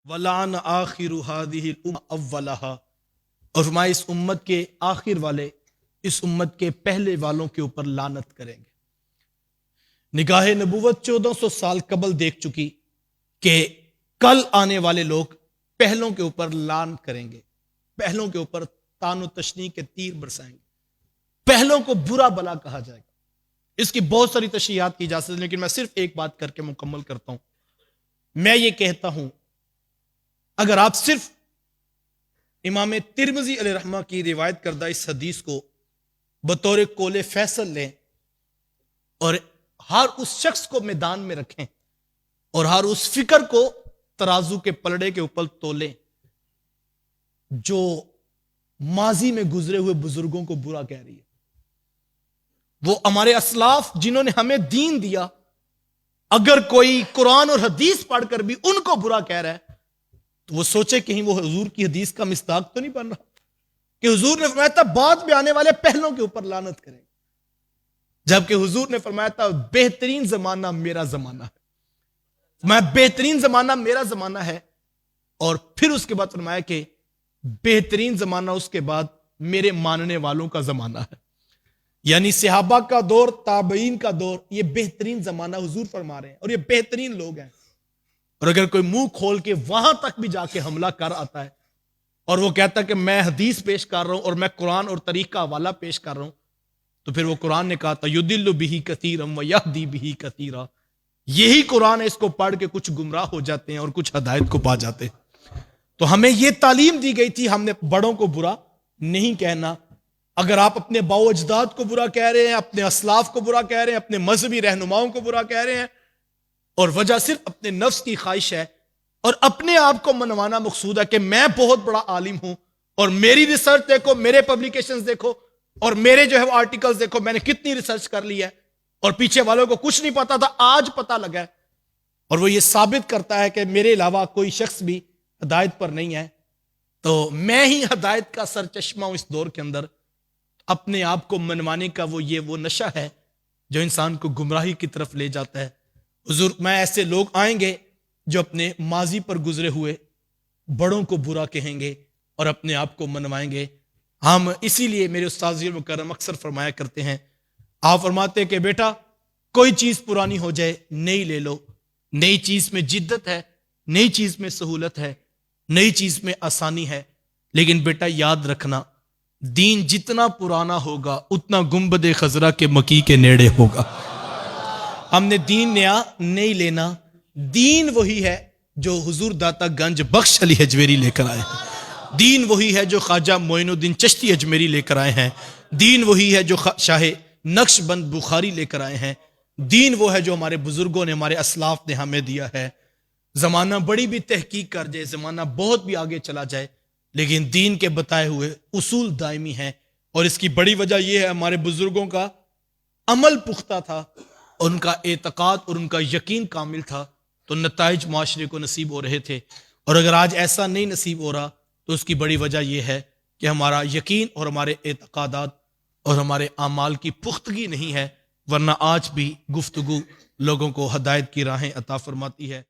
ولعن آخر هذه الامة اولها، اور فرمایا اس امت کے آخر والے اس امت کے پہلے والوں کے اوپر لعنت کریں گے۔ نگاہ نبوت 1400 سال قبل دیکھ چکی کہ کل آنے والے لوگ پہلوں کے اوپر لعن کریں گے، پہلوں کے اوپر تان و تشنیع کے تیر برسائیں گے، پہلوں کو برا بلا کہا جائے گا۔ اس کی بہت ساری تشریحات کی جا سکتی، لیکن میں صرف ایک بات کر کے مکمل کرتا ہوں۔ میں یہ کہتا ہوں، اگر آپ صرف امام ترمذی علیہ رحمہ کی روایت کردہ اس حدیث کو بطور قول فیصل لیں اور ہر اس شخص کو میدان میں رکھیں اور ہر اس فکر کو ترازو کے پلڑے کے اوپر تولیں جو ماضی میں گزرے ہوئے بزرگوں کو برا کہہ رہی ہے، وہ ہمارے اسلاف جنہوں نے ہمیں دین دیا، اگر کوئی قرآن اور حدیث پڑھ کر بھی ان کو برا کہہ رہا ہے تو وہ سوچے کہیں وہ حضور کی حدیث کا مصداق تو نہیں بن رہا کہ حضور نے فرمایا تھا بعد میں آنے والے پہلوں کے اوپر لعنت کریں، جبکہ حضور نے فرمایا تھا بہترین زمانہ میرا زمانہ ہے، میں بہترین زمانہ میرا زمانہ ہے، اور پھر اس کے بعد فرمایا کہ بہترین زمانہ اس کے بعد میرے ماننے والوں کا زمانہ ہے، یعنی صحابہ کا دور، تابعین کا دور، یہ بہترین زمانہ حضور فرما رہے ہیں، اور یہ بہترین لوگ ہیں۔ اور اگر کوئی منہ کھول کے وہاں تک بھی جا کے حملہ کر آتا ہے اور وہ کہتا ہے کہ میں حدیث پیش کر رہا ہوں اور میں قرآن اور طریق کا حوالہ پیش کر رہا ہوں، تو پھر وہ قرآن نے کہا تھا یضل بہ کثیرا ویہدی بہ کثیرا، یہی قرآن ہے، اس کو پڑھ کے کچھ گمراہ ہو جاتے ہیں اور کچھ ہدایت کو پا جاتے ہیں۔ تو ہمیں یہ تعلیم دی گئی تھی، ہم نے بڑوں کو برا نہیں کہنا۔ اگر آپ اپنے باؤ اجداد کو برا کہہ رہے ہیں، اپنے اسلاف کو برا کہہ رہے ہیں، اپنے مذہبی رہنماؤں کو برا کہہ رہے ہیں، اور وجہ صرف اپنے نفس کی خواہش ہے اور اپنے آپ کو منوانا مقصود ہے کہ میں بہت بڑا عالم ہوں اور میری ریسرچ دیکھو، میرے پبلیکیشنز دیکھو، اور میرے جو ہے وہ آرٹیکلز دیکھو، میں نے کتنی ریسرچ کر لی ہے، اور پیچھے والوں کو کچھ نہیں پتا تھا، آج پتا لگا ہے، اور وہ یہ ثابت کرتا ہے کہ میرے علاوہ کوئی شخص بھی ہدایت پر نہیں ہے، تو میں ہی ہدایت کا سرچشمہ ہوں اس دور کے اندر۔ اپنے آپ کو منوانے کا وہ نشہ ہے جو انسان کو گمراہی کی طرف لے جاتا ہے۔ حضور میں ایسے لوگ آئیں گے جو اپنے ماضی پر گزرے ہوئے بڑوں کو برا کہیں گے اور اپنے آپ کو منوائیں گے۔ ہم اسی لیے میرے استاذ مکرم اکثر فرمایا کرتے ہیں، آپ فرماتے کہ بیٹا کوئی چیز پرانی ہو جائے نئی لے لو، نئی چیز میں جدت ہے، نئی چیز میں سہولت ہے، نئی چیز میں آسانی ہے، لیکن بیٹا یاد رکھنا دین جتنا پرانا ہوگا اتنا گنبد خضرا کے مکی کے نیڑے ہوگا۔ ہم نے دین نیا نہیں لینا، دین وہی ہے جو حضور داتا گنج بخش علی حجویری لے کر آئے ہیں، دین وہی ہے جو خواجہ معین الدین چشتی اجمیری لے کر آئے ہیں، دین وہی ہے جو شاہ نقش بند بخاری لے کر آئے ہیں، دین وہ ہے جو ہمارے بزرگوں نے، ہمارے اسلاف نے ہمیں دیا ہے۔ زمانہ بڑی بھی تحقیق کر جائے، زمانہ بہت بھی آگے چلا جائے، لیکن دین کے بتائے ہوئے اصول دائمی ہیں، اور اس کی بڑی وجہ یہ ہے ہمارے بزرگوں کا عمل پختہ تھا، ان کا اعتقاد اور ان کا یقین کامل تھا، تو نتائج معاشرے کو نصیب ہو رہے تھے۔ اور اگر آج ایسا نہیں نصیب ہو رہا تو اس کی بڑی وجہ یہ ہے کہ ہمارا یقین اور ہمارے اعتقادات اور ہمارے اعمال کی پختگی نہیں ہے، ورنہ آج بھی گفتگو لوگوں کو ہدایت کی راہیں عطا فرماتی ہے۔